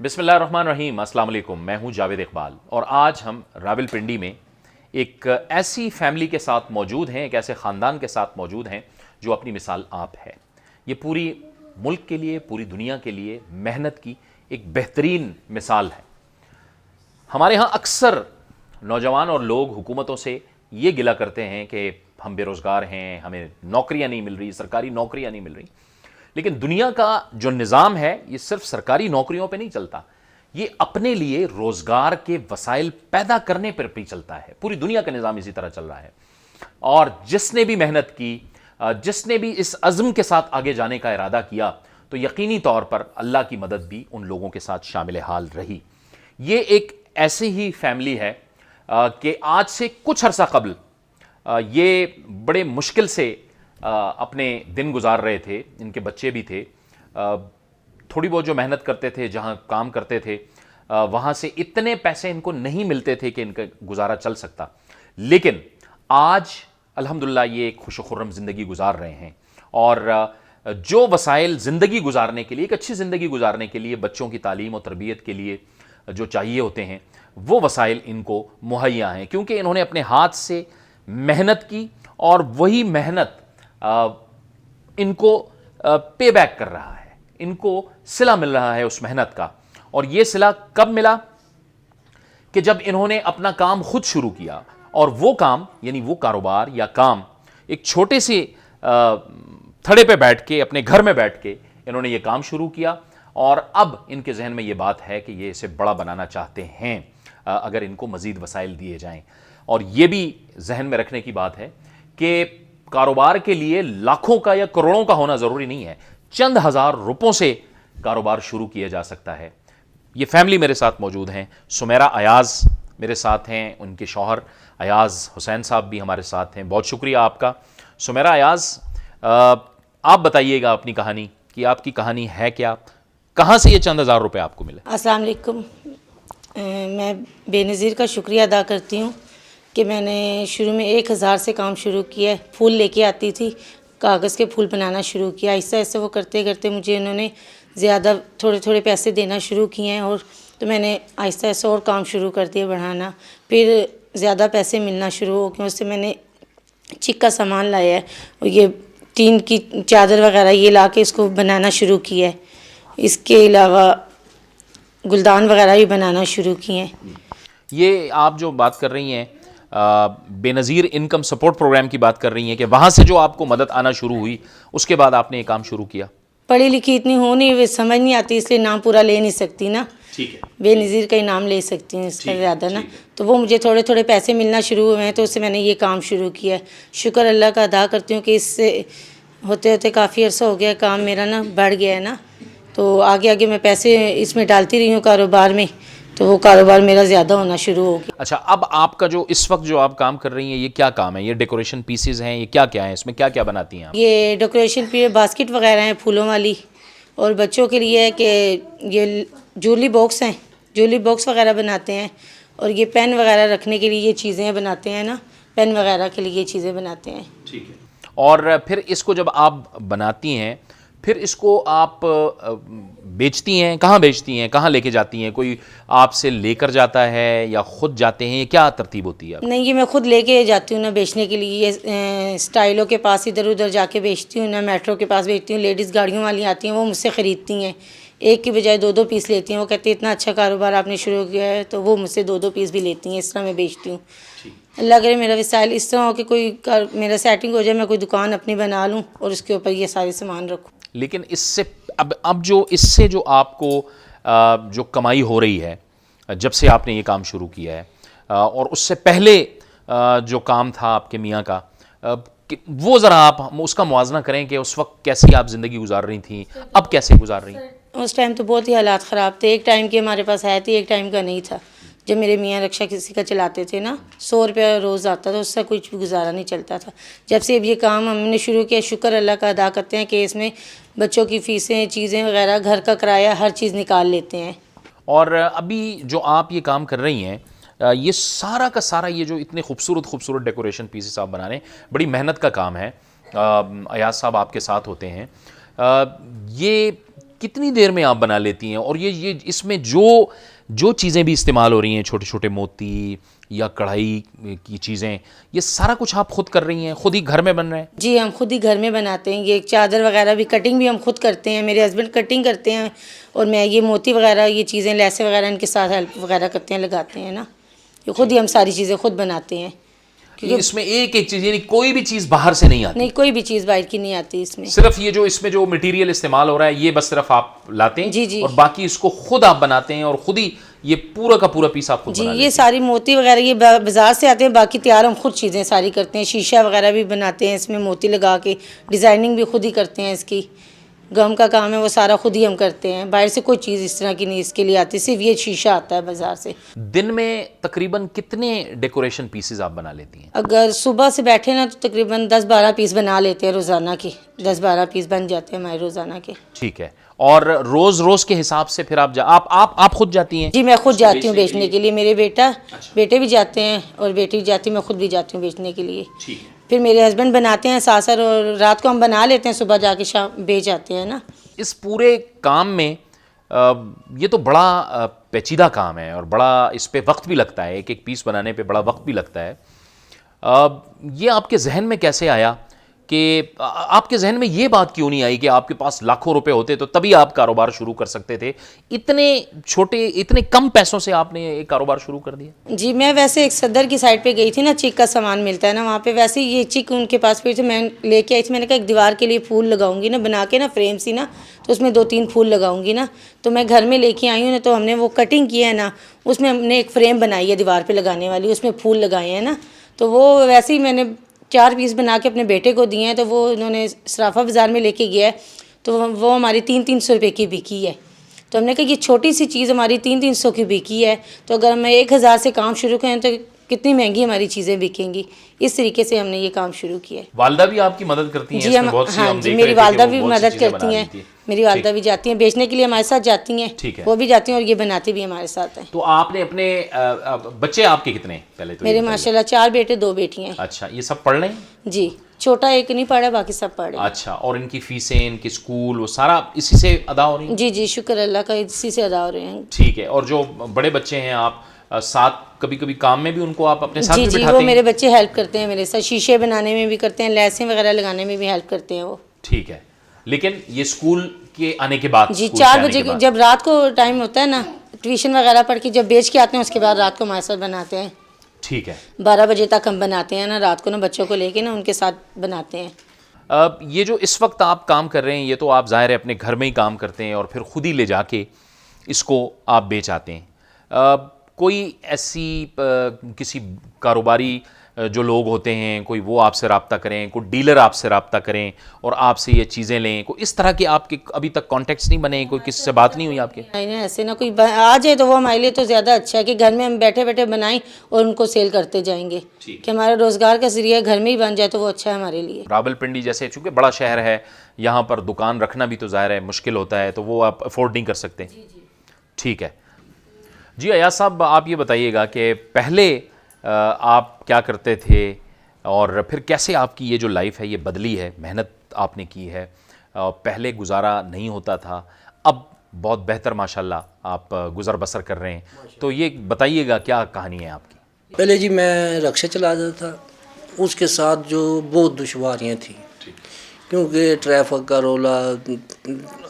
بسم اللہ الرحمن الرحیم۔ السلام علیکم، میں ہوں جاوید اقبال اور آج ہم راولپنڈی میں ایک ایسی فیملی کے ساتھ موجود ہیں، ایک ایسے خاندان کے ساتھ موجود ہیں جو اپنی مثال آپ ہے۔ یہ پوری ملک کے لیے، پوری دنیا کے لیے محنت کی ایک بہترین مثال ہے۔ ہمارے ہاں اکثر نوجوان اور لوگ حکومتوں سے یہ گلہ کرتے ہیں کہ ہم بے روزگار ہیں، ہمیں نوکریاں نہیں مل رہی، سرکاری نوکریاں نہیں مل رہی۔ لیکن دنیا کا جو نظام ہے یہ صرف سرکاری نوکریوں پہ نہیں چلتا، یہ اپنے لیے روزگار کے وسائل پیدا کرنے پر بھی چلتا ہے۔ پوری دنیا کا نظام اسی طرح چل رہا ہے، اور جس نے بھی محنت کی، جس نے بھی اس عزم کے ساتھ آگے جانے کا ارادہ کیا، تو یقینی طور پر اللہ کی مدد بھی ان لوگوں کے ساتھ شامل حال رہی۔ یہ ایک ایسی ہی فیملی ہے کہ آج سے کچھ عرصہ قبل یہ بڑے مشکل سے اپنے دن گزار رہے تھے، ان کے بچے بھی تھے، تھوڑی بہت جو محنت کرتے تھے، جہاں کام کرتے تھے، وہاں سے اتنے پیسے ان کو نہیں ملتے تھے کہ ان کا گزارا چل سکتا۔ لیکن آج الحمدللہ یہ ایک خوش و خرم زندگی گزار رہے ہیں، اور جو وسائل زندگی گزارنے کے لیے، ایک اچھی زندگی گزارنے کے لیے، بچوں کی تعلیم و تربیت کے لیے جو چاہیے ہوتے ہیں، وہ وسائل ان کو مہیا ہیں، کیونکہ انہوں نے اپنے ہاتھ سے محنت کی، اور وہی محنت ان کو پے بیک کر رہا ہے، ان کو صلہ مل رہا ہے اس محنت کا۔ اور یہ صلہ کب ملا؟ کہ جب انہوں نے اپنا کام خود شروع کیا، اور وہ کام یعنی وہ کاروبار یا کام ایک چھوٹے سے تھڑے پہ بیٹھ کے، اپنے گھر میں بیٹھ کے انہوں نے یہ کام شروع کیا، اور اب ان کے ذہن میں یہ بات ہے کہ یہ اسے بڑا بنانا چاہتے ہیں اگر ان کو مزید وسائل دیے جائیں۔ اور یہ بھی ذہن میں رکھنے کی بات ہے کہ کاروبار کے لیے لاکھوں کا یا کروڑوں کا ہونا ضروری نہیں ہے، چند ہزار روپوں سے کاروبار شروع کیا جا سکتا ہے۔ یہ فیملی میرے ساتھ موجود ہیں، سمیرہ ایاز میرے ساتھ ہیں، ان کے شوہر ایاز حسین صاحب بھی ہمارے ساتھ ہیں۔ بہت شکریہ آپ کا۔ سمیرہ ایاز، آپ بتائیے گا اپنی کہانی کہ آپ کی کہانی ہے کیا، کہاں سے یہ چند ہزار روپے آپ کو ملے؟ السلام علیکم۔ میں بے نظیر کا شکریہ ادا کرتی ہوں کہ میں نے شروع میں 1000 سے کام شروع کیا، پھول لے کے آتی تھی، کاغذ کے پھول بنانا شروع کیا۔ آہستہ آہستہ وہ کرتے کرتے مجھے انہوں نے زیادہ تھوڑے تھوڑے پیسے دینا شروع کیے ہیں، اور تو میں نے آہستہ آہستہ اور کام شروع کر دیا بڑھانا۔ پھر زیادہ پیسے ملنا شروع ہو گئے، اس سے میں نے چک کا سامان لایا ہے، اور یہ ٹین کی چادر وغیرہ یہ لا کے اس کو بنانا شروع کیا ہے۔ اس کے علاوہ گلدان وغیرہ بھی بنانا شروع کیے ہیں۔ یہ آپ جو بات کر رہی ہیں بے نظیر انکم سپورٹ پروگرام کی بات کر رہی ہیں، کہ وہاں سے جو آپ کو مدد آنا شروع ہوئی، اس کے بعد آپ نے یہ کام شروع کیا؟ پڑھی لکھی اتنی ہو نہیں، سمجھ نہیں آتی، اس لیے نام پورا لے نہیں سکتی نا، ٹھیک ہے، بے نظیر کا ہی نام لے سکتی ہوں اس کا زیادہ نا۔ تو وہ مجھے تھوڑے تھوڑے پیسے ملنا شروع ہوئے ہیں، تو اس سے میں نے یہ کام شروع کیا ہے۔ شکر اللہ کا ادا کرتی ہوں کہ اس سے ہوتے ہوتے کافی عرصہ ہو گیا، کام میرا نا بڑھ گیا ہے نا، تو آگے آگے میں پیسے اس میں ڈالتی رہی ہوں کاروبار میں، تو وہ کاروبار میرا زیادہ ہونا شروع ہو گیا۔ اچھا، اب آپ کا جو اس وقت جو آپ کام کر رہی ہیں، یہ کیا کام ہے؟ یہ ڈیکوریشن پیسز ہیں، یہ کیا کیا ہے؟ اس میں کیا کیا بناتی ہیں آپ؟ یہ ڈیکوریشن پہ باسکٹ وغیرہ ہیں پھولوں والی، اور بچوں کے لیے ہے کہ یہ جولی باکس ہیں، جولی باکس وغیرہ بناتے ہیں، اور یہ پین وغیرہ رکھنے کے لیے یہ چیزیں بناتے ہیں نا، پین وغیرہ کے لیے یہ چیزیں بناتے ہیں۔ ٹھیک ہے۔ اور پھر اس کو جب آپ بناتی ہیں، پھر اس کو آپ بیچتی ہیں؟ کہاں بیچتی ہیں، کہاں لے کے جاتی ہیں؟ کوئی آپ سے لے کر جاتا ہے یا خود جاتے ہیں؟ کیا ترتیب ہوتی ہے؟ نہیں، یہ میں خود لے کے جاتی ہوں نا بیچنے کے لیے، یہ اسٹائلوں کے پاس ادھر ادھر جا کے بیچتی ہوں نا، میٹرو کے پاس بیچتی ہوں، لیڈیز گاڑیوں والی آتی ہیں، وہ مجھ سے خریدتی ہیں، ایک کی بجائے 2 پیس لیتی ہیں۔ وہ کہتی ہیں اتنا اچھا کاروبار آپ نے شروع کیا ہے، تو وہ مجھ سے 2 پیس بھی لیتی ہیں، اس طرح میں بیچتی ہوں۔ اللہ کرے میرا وسائل اس طرح ہو کہ کوئی میرا سیٹنگ ہو جائے، میں کوئی دکان اپنی بنا لوں اور اس کے اوپر یہ سارے سامان رکھوں۔ لیکن اس سے اب جو اس سے جو آپ کو جو کمائی ہو رہی ہے، جب سے آپ نے یہ کام شروع کیا ہے، اور اس سے پہلے جو کام تھا آپ کے میاں کا، وہ ذرا آپ اس کا موازنہ کریں کہ اس وقت کیسی آپ زندگی گزار رہی تھیں، اب کیسے گزار رہی ہیں؟ اس ٹائم تو بہت ہی حالات خراب تھے، ایک ٹائم کے ہمارے پاس ہے تھی، ایک ٹائم کا نہیں تھا۔ جب میرے میاں رکشا کسی کا چلاتے تھے نا، 100 روپیہ روز آتا تھا، اس سے کچھ بھی گزارا نہیں چلتا تھا۔ جب سے اب یہ کام ہم نے شروع کیا، شکر اللہ کا ادا کرتے ہیں کہ اس میں بچوں کی فیسیں، چیزیں وغیرہ، گھر کا کرایہ، ہر چیز نکال لیتے ہیں۔ اور ابھی جو آپ یہ کام کر رہی ہیں، یہ سارا کا سارا یہ جو اتنے خوبصورت خوبصورت ڈیکوریشن پیسز آپ بنا رہے ہیں، بڑی محنت کا کام ہے۔ ایاز صاحب آپ کے ساتھ ہوتے ہیں، یہ کتنی دیر میں آپ بنا لیتی ہیں؟ اور یہ اس میں جو چیزیں بھی استعمال ہو رہی ہیں، چھوٹے چھوٹے موتی یا کڑھائی کی چیزیں، یہ سارا کچھ آپ خود کر رہی ہیں، خود ہی گھر میں بن رہے ہیں؟ جی ہم خود ہی گھر میں بناتے ہیں. یہ چادر وغیرہ بھی کٹنگ بھی ہم خود کرتے ہیں. میرے ہسبینڈ کٹنگ کرتے ہیں اور میں یہ موتی وغیرہ یہ چیزیں لیسیں وغیرہ ان کے ساتھ ہیلپ وغیرہ کرتے ہیں، لگاتے ہیں نا. یہ خود ہی ہم ساری چیزیں خود بناتے ہیں. اس میں ایک ایک چیز، یعنی کوئی بھی چیز باہر سے نہیں آتی؟ نہیں، کوئی بھی چیز باہر کی نہیں آتی اس میں. صرف یہ جو اس میں جو مٹیریل استعمال ہو رہا ہے یہ بس صرف آپ لاتے ہیں؟ جی جی. اور باقی اس کو خود آپ بناتے ہیں اور خود ہی یہ پورا کا پورا پیس آپ خود جی بنا لیتے یہ ہیں؟ ساری موتی وغیرہ یہ بازار سے آتے ہیں، باقی تیار ہم خود چیزیں ساری کرتے ہیں. شیشہ وغیرہ بھی بناتے ہیں اس میں موتی لگا کے، ڈیزائننگ بھی خود ہی کرتے ہیں اس کی. گم کا کام ہے وہ سارا خود ہی ہم کرتے ہیں. باہر سے کوئی چیز اس طرح کی نہیں اس کے لیے آتی، صرف یہ شیشہ آتا ہے بازار سے. دن میں تقریباً کتنے ڈیکوریشن پیسز آپ بنا لیتی ہیں؟ اگر صبح سے بیٹھے نا تو تقریباً 10-12 پیس بنا لیتے ہیں روزانہ کے. 10-12 پیس بن جاتے ہیں ہمارے روزانہ کے. ٹھیک ہے. اور روز کے حساب سے پھر آپ خود جاتی ہیں؟ جی میں خود جاتی ہوں بیچنے کے لیے. میرے بیٹے بھی جاتے ہیں اور بیٹی بھی جاتی ہے، میں خود بھی جاتی ہوں بیچنے کے لیے. پھر میرے ہسبینڈ بناتے ہیں ساسر، اور رات کو ہم بنا لیتے ہیں، صبح جا کے شام بیچ آتے ہیں نا. اس پورے کام میں یہ تو بڑا پیچیدہ کام ہے اور بڑا اس پہ وقت بھی لگتا ہے، ایک ایک پیس بنانے پہ بڑا وقت بھی لگتا ہے. یہ آپ کے ذہن میں کیسے آیا کہ آپ کے ذہن میں یہ بات کیوں نہیں آئی کہ آپ کے پاس لاکھوں روپے ہوتے تو تبھی آپ کاروبار شروع کر سکتے تھے؟ اتنے کم پیسوں سے آپ نے ایک کاروبار شروع کر دیا؟ جی میں ویسے ایک صدر کی سائڈ پہ گئی تھی نا، چیک کا سامان ملتا ہے نا وہاں پہ. ویسے ہی یہ چیک ان کے پاس پھر سے میں لے کے آئی تھی. میں نے کہا ایک دیوار کے لیے پھول لگاؤں گی نا بنا کے نا، فریم سی نا، تو اس میں 2-3 پھول لگاؤں گی نا. تو میں گھر میں لے کے آئی ہوں نا، تو ہم نے وہ کٹنگ کی ہے نا، اس میں ہم نے ایک فریم بنائی ہے دیوار پہ لگانے والی، اس میں پھول لگائے ہیں نا. تو وہ ویسے ہی میں نے 4 پیس بنا کے اپنے بیٹے کو دیے ہیں. تو وہ انہوں نے صرافہ بازار میں لے کے گیا ہے، تو وہ ہماری 300 روپے کی بکی ہے. تو ہم نے کہا یہ چھوٹی سی چیز ہماری 300 کی بکی ہے، تو اگر ہم 1000 سے کام شروع کریں تو کتنی مہنگی ہماری چیزیں بکیں گی. اس طریقے سے ہم نے یہ کام شروع کیا ہے. والدہ بھی آپ کی مدد کرتی ہیں جی اس میں؟ بہت سی ہاں ہم جی دیکھ میری رہے تھے والدہ کہ بھی وہ بہت سی مدد چیزیں کرتی بنا ہیں. لیتی ہیں. میری والدہ بھی جاتی ہیں بیچنے کے لیے، ہمارے ساتھ جاتی ہیں. ٹھیک ہے. وہ بھی جاتی ہیں اور یہ بناتی بھی ہمارے ساتھ ہیں. تو آپ نے اپنے بچے آپ کے کتنے پہلے تو؟ میرے ماشاءاللہ 4 بیٹے 2 بیٹیاں ہیں. اچھا، یہ سب پڑھ رہے ہیں؟ جی چھوٹا ایک نہیں پڑھا، باقی سب پڑھ رہے ہیں. اچھا، اور ان کی فیسیں، ان کے اسکول، وہ سارا اسی سے ادا ہو رہی ہیں؟ جی جی شکر اللہ کا، اسی سے ادا ہو رہے ہیں. ٹھیک ہے. اور جو بڑے بچے ہیں آپ ساتھ کبھی کبھی کام میں بھی ان کو آپ اپنے ساتھ جی بھی جی بٹھاتے وہ ہیں؟ میرے بچے ہیلپ کرتے ہیں میرے ساتھ، شیشے بنانے میں بھی کرتے ہیں، لیسیں وغیرہ لگانے میں بھی ہیلپ کرتے ہیں وہ. ٹھیک ہے. لیکن یہ اسکول کے آنے کے بعد؟ جی 4 بجے جب رات کو ٹائم ہوتا ہے نا، ٹیوشن وغیرہ پڑھ کے جب بیچ کے آتے ہیں اس کے بعد رات کو ہمارے ساتھ بناتے ہیں. ٹھیک ہے. 12 بجے تک ہم بناتے ہیں نا رات کو نا، بچوں کو لے کے نا ان کے ساتھ بناتے ہیں. یہ جو اس وقت آپ کام کر رہے ہیں یہ تو آپ ظاہر ہے اپنے گھر میں ہی کام کرتے ہیں اور پھر خود ہی لے جا کے اس کو آپ بیچ آتے ہیں. کوئی ایسی کسی کاروباری جو لوگ ہوتے ہیں، کوئی وہ آپ سے رابطہ کریں، کوئی ڈیلر آپ سے رابطہ کریں اور آپ سے یہ چیزیں لیں، کوئی اس طرح کے آپ کے ابھی تک کانٹیکٹس نہیں بنے؟ کوئی کسی سے بات نہیں ہوئی آپ کے؟ نہیں ایسے نہ کوئی آ جائے تو وہ ہمارے لیے تو زیادہ اچھا ہے کہ گھر میں ہم بیٹھے بیٹھے بنائیں اور ان کو سیل کرتے جائیں گے، کہ ہمارا روزگار کا ذریعہ گھر میں ہی بن جائے تو وہ اچھا ہے ہمارے لیے. راولپنڈی جیسے چونکہ بڑا شہر ہے، یہاں پر دکان رکھنا بھی تو ظاہر ہے مشکل ہوتا ہے، تو وہ آپ افورڈ نہیں کر سکتے. ٹھیک ہے. جی ایاز صاحب آپ یہ بتائیے گا کہ پہلے آپ کیا کرتے تھے اور پھر کیسے آپ کی یہ جو لائف ہے یہ بدلی ہے؟ محنت آپ نے کی ہے، پہلے گزارا نہیں ہوتا تھا، اب بہت بہتر ماشاءاللہ آپ گزر بسر کر رہے ہیں، تو یہ بتائیے گا کیا کہانی ہے آپ کی؟ پہلے جی میں رکشہ چلاتا تھا، اس کے ساتھ جو بہت دشواریاں تھیں، کیونکہ ٹریفک کا رولا،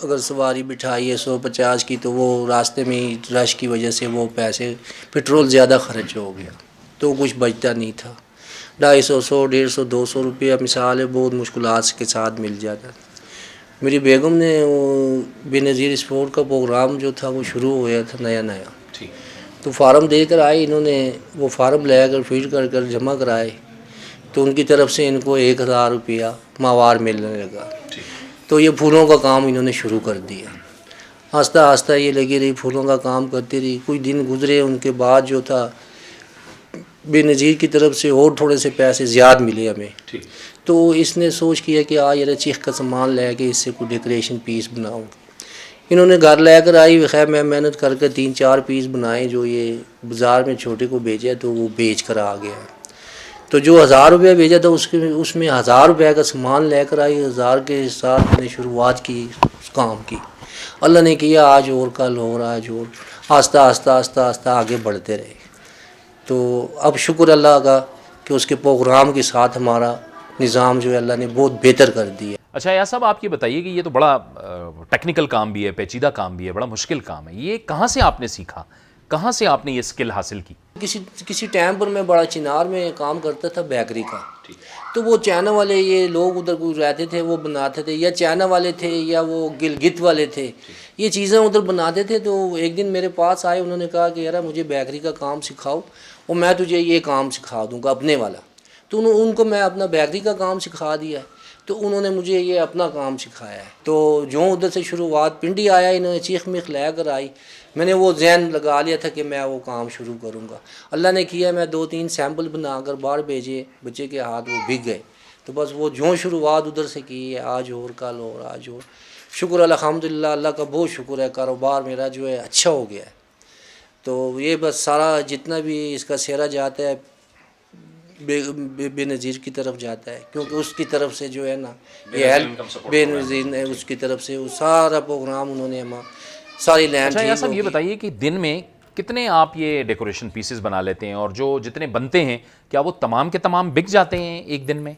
اگر سواری بٹھائی ہے 150 کی تو وہ راستے میں ہی رش کی وجہ سے وہ پیسے پٹرول زیادہ خرچ ہو گیا تو کچھ بچتا نہیں تھا. 250 150 200 روپیہ مثال ہے بہت مشکلات کے ساتھ مل جاتا. میری بیگم نے وہ بے نظیر اسپورٹ کا پروگرام جو تھا وہ شروع ہوا تھا نیا تو فارم دے کر آئے، انہوں نے وہ فارم لے کر فل کر کر جمع کرائے تو ان کی طرف سے ان کو 1000 روپیہ ماہوار ملنے لگا. تو یہ پھولوں کا کام انہوں نے شروع کر دیا. آہستہ آہستہ یہ لگی رہی، پھولوں کا کام کرتی رہی. کچھ دن گزرے، ان کے بعد جو تھا بے نظیر کی طرف سے اور تھوڑے سے پیسے زیادہ ملے ہمیں. تو اس نے سوچ کیا کہ یہ چیخ کا سامان لے کے اس سے کوئی ڈیکوریشن پیس بناؤں. انہوں نے گھر لے کر آئی، خیر میں محنت کر کے 3-4 پیس بنائے، جو یہ بازار میں چھوٹے کو بیچا تو وہ بیچ کر آ گیا. تو جو 1000 روپیہ بھیجا تھا اس میں 1000 روپیہ کا سامان لے کر آئی. 1000 کے ساتھ میں نے شروعات کی اس کام کی. اللہ نے کیا آج اور کل اور آج اور، آہستہ آہستہ آہستہ آہستہ آگے بڑھتے رہے. تو اب شکر اللہ کا کہ اس کے پروگرام کے ساتھ ہمارا نظام جو ہے اللہ نے بہت بہتر کر دیا. اچھا یا صاحب آپ یہ بتائیے کہ یہ تو بڑا ٹیکنیکل کام بھی ہے، پیچیدہ کام بھی ہے، بڑا مشکل کام ہے، یہ کہاں سے آپ نے سیکھا، کہاں سے آپ نے یہ اسکل حاصل کی؟ کسی ٹائم پر میں بڑا چنار میں کام کرتا تھا بیکری کا. تو وہ چائنا والے یہ لوگ ادھر کوئی رہتے تھے وہ بناتے تھے، یا چائنا والے تھے یا وہ گلگت والے تھے، یہ چیزیں ادھر بناتے تھے. تو ایک دن میرے پاس آئے، انہوں نے کہا کہ یار مجھے بیکری کا کام سکھاؤ اور میں تجھے یہ کام سکھا دوں گا اپنے والا. تو ان کو میں اپنا بیکری کا کام سکھا دیا ہے، تو انہوں نے مجھے یہ اپنا کام سکھایا ہے. تو جو ادھر سے شروعات پنڈی آیا، انہوں نے چیخ میخ لے کر آئی، میں نے وہ ذہن لگا لیا تھا کہ میں وہ کام شروع کروں گا. اللہ نے کیا میں 2-3 سیمپل بنا کر باہر بھیجے، بچے کے ہاتھ وہ بک گئے. تو بس وہ جو شروعات ادھر سے کی ہے، آج اور کل اور آج اور، شکر الحمدللہ اللہ کا بہت شکر ہے، کاروبار میرا جو ہے اچھا ہو گیا ہے. تو یہ بس سارا جتنا بھی اس کا سہرا جاتا ہے بے نظیر کی طرف جاتا ہے، کیونکہ اس کی طرف سے جو ہے نا یہ ہیلپ بے نظیر نے اس کی طرف سے وہ سارا پروگرام انہوں نے ساری لینڈ. اچھا یا صاحب یہ بتائیے کہ دن میں کتنے آپ یہ ڈیکوریشن پیسز بنا لیتے ہیں، اور جو جتنے بنتے ہیں کیا وہ تمام کے تمام بک جاتے ہیں ایک دن میں؟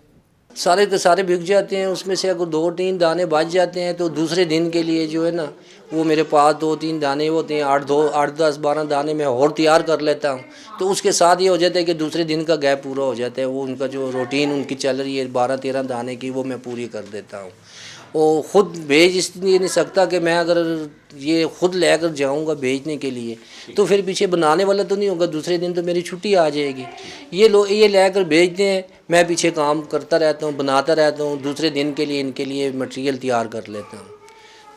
سارے کے سارے بک جاتے ہیں. اس میں سے اگر 2-3 دانے بچ جاتے ہیں تو دوسرے دن کے لیے جو ہے نا وہ میرے پاس 2-3 دانے ہوتے ہیں، 8-10-12 دانے میں اور تیار کر لیتا ہوں. تو اس کے ساتھ یہ ہو جاتا ہے کہ دوسرے دن کا گیپ پورا ہو جاتا ہے. وہ ان کا جو روٹین ان کی چل رہی ہے 12-13 دانے کی، وہ میں پوری کر دیتا ہوں. اور خود بھیج اس لیے نہیں سکتا کہ میں اگر یہ خود لے کر جاؤں گا بھیجنے کے لیے تو پھر پیچھے بنانے والا تو نہیں ہوگا، دوسرے دن تو میری چھٹی آ جائے گی. یہ لے کر بھیجتے ہیں، میں پیچھے کام کرتا رہتا ہوں، بناتا رہتا ہوں، دوسرے دن کے لیے ان کے لیے مٹیریل تیار کر لیتا ہوں.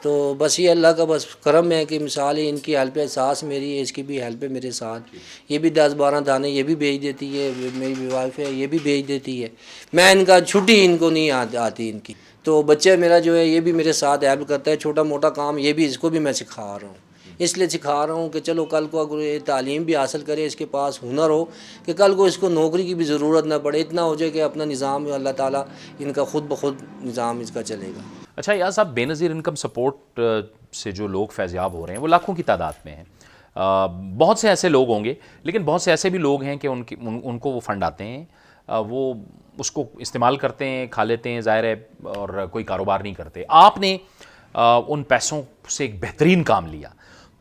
تو بس یہ اللہ کا بس کرم ہے کہ مثال ہے، ان کی ہیلپ ہے، ساس میری ہے اس کی بھی ہیلپ ہے میرے ساتھ، یہ بھی 10-12 دانے یہ بھی بھیج دیتی ہے، میری وائف ہے یہ بھی بھیج دیتی ہے. میں ان کا چھٹی ان کو نہیں آتی ان کی. تو بچہ میرا جو ہے یہ بھی میرے ساتھ ہیلپ کرتا ہے، چھوٹا موٹا کام یہ بھی اس کو بھی میں سکھا رہا ہوں. اس لیے سکھا رہا ہوں کہ چلو کل کو اگر یہ تعلیم بھی حاصل کرے، اس کے پاس ہنر ہو کہ کل کو اس کو نوکری کی بھی ضرورت نہ پڑے، اتنا ہو جائے کہ اپنا نظام اللہ تعالیٰ ان کا خود بخود نظام اس کا چلے گا. اچھا یا صاحب بے نظیر انکم سپورٹ سے جو لوگ فیضیاب ہو رہے ہیں وہ لاکھوں کی تعداد میں ہیں. بہت سے ایسے لوگ ہوں گے، لیکن بہت سے ایسے بھی لوگ ہیں کہ ان کو وہ فنڈ آتے ہیں، وہ اس کو استعمال کرتے ہیں، کھا لیتے ہیں ظاہر ہے، اور کوئی کاروبار نہیں کرتے. آپ نے ان پیسوں سے ایک بہترین کام لیا.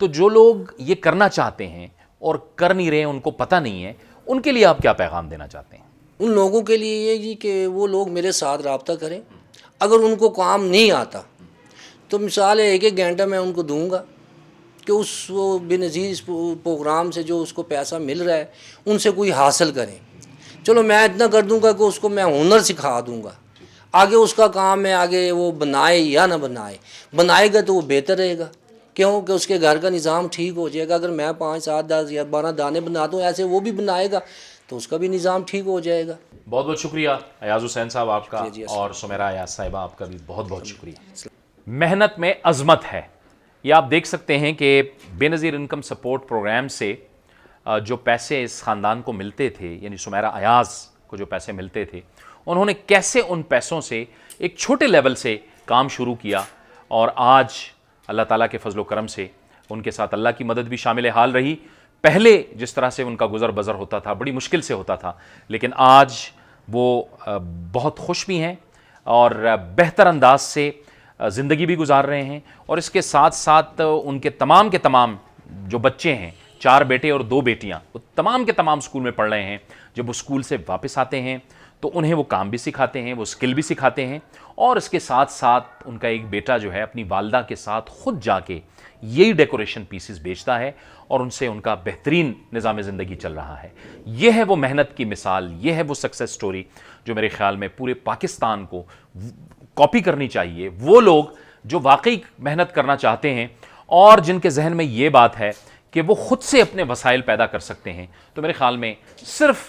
تو جو لوگ یہ کرنا چاہتے ہیں اور کر نہیں رہے، ان کو پتہ نہیں ہے، ان کے لیے آپ کیا پیغام دینا چاہتے ہیں؟ ان لوگوں کے لیے یہ جی کہ وہ لوگ میرے ساتھ رابطہ کریں. اگر ان کو کام نہیں آتا تو مثال ہے 1 گھنٹہ میں ان کو دوں گا کہ اس وہ بے نظیر اس پروگرام سے جو اس کو پیسہ مل رہا ہے ان سے کوئی حاصل کریں. چلو میں اتنا کر دوں گا کہ اس کو میں ہنر سکھا دوں گا، آگے اس کا کام ہے، آگے وہ بنائے یا نہ بنائے گا تو وہ بہتر رہے گا. کیوں کہ اس کے گھر کا نظام ٹھیک ہو جائے گا. اگر میں 5, 7, 10 یا 12 دانے بناتا ہوں ایسے وہ بھی بنائے گا تو اس کا بھی نظام ٹھیک ہو جائے گا. بہت بہت شکریہ ایاز حسین صاحب آپ کا، اور سمیرہ ایاز صاحبہ آپ کا بھی بہت بہت شکریہ. محنت میں عظمت ہے، یہ آپ دیکھ سکتے ہیں کہ بے نظیر انکم سپورٹ پروگرام سے جو پیسے اس خاندان کو ملتے تھے، یعنی سمیرہ ایاز کو جو پیسے ملتے تھے، انہوں نے کیسے ان پیسوں سے ایک چھوٹے لیول سے کام شروع کیا، اور آج اللہ تعالیٰ کے فضل و کرم سے ان کے ساتھ اللہ کی مدد بھی شامل حال رہی. پہلے جس طرح سے ان کا گزر بسر ہوتا تھا بڑی مشکل سے ہوتا تھا، لیکن آج وہ بہت خوش بھی ہیں اور بہتر انداز سے زندگی بھی گزار رہے ہیں. اور اس کے ساتھ ساتھ ان کے تمام جو بچے ہیں، 4 بیٹے اور 2 بیٹیاں، وہ تمام کے تمام اسکول میں پڑھ رہے ہیں. جب وہ اسکول سے واپس آتے ہیں تو انہیں وہ کام بھی سکھاتے ہیں، وہ اسکل بھی سکھاتے ہیں. اور اس کے ساتھ ساتھ ان کا ایک بیٹا جو ہے اپنی والدہ کے ساتھ خود جا کے یہی ڈیکوریشن پیسز بیچتا ہے، اور ان سے ان کا بہترین نظام زندگی چل رہا ہے. یہ ہے وہ محنت کی مثال، یہ ہے وہ سکسیس سٹوری جو میرے خیال میں پورے پاکستان کو کاپی کرنی چاہیے. وہ لوگ جو واقعی محنت کرنا چاہتے ہیں اور جن کے ذہن میں یہ بات ہے کہ وہ خود سے اپنے وسائل پیدا کر سکتے ہیں. تو میرے خیال میں صرف